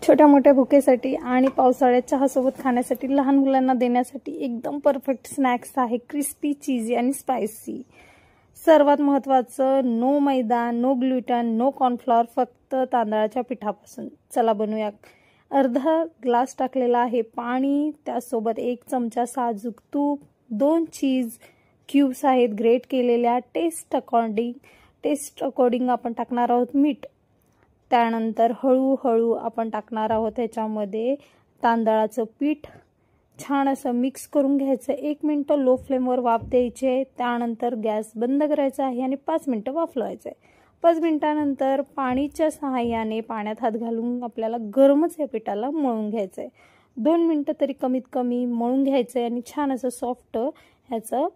छोट्या मोठ्या भुकेसाठी आणि पावसाळ्यात चहासोबत खाण्यासाठी, लहान मुलांना देण्यासाठी एकदम परफेक्ट स्नॅक्स आहे. क्रिस्पी, चीजी आणि स्पायसी. सर्वात महत्त्वाचं, नो मैदा, नो ग्लुटेन, नो कॉर्नफ्लॉवर, फक्त तांदळाच्या पिठापासून. चला बनवूया. अर्धा ग्लास टाकलेला आहे पाणी, त्यासोबत 1 चमचा साजूक तूप, 2 चीज क्यूब्स आहेत ग्रेट केलेल्या. टेस्ट अकॉर्डिंग आपण टाकणार आहोत मीठ. त्यानंतर हळूहळू आपण टाकणार आहोत त्याच्यामध्ये तांदळाचं पीठ. छान असं मिक्स करून घ्यायचं. 1 मिनिट लो फ्लेमवर वाफ द्यायची. त्यानंतर गॅस बंद करायचा आहे आणि 5 मिनिटं वाफवायचं आहे. 5 मिनिटानंतर पाणीच्या सहाय्याने पाण्यात हात घालून आपल्याला गरमच या पिठाला मळून घ्यायचं आहे. 2 मिनिटं तरी कमीत कमी मळून घ्यायचं आहे आणि छान असं सॉफ्ट ह्याचं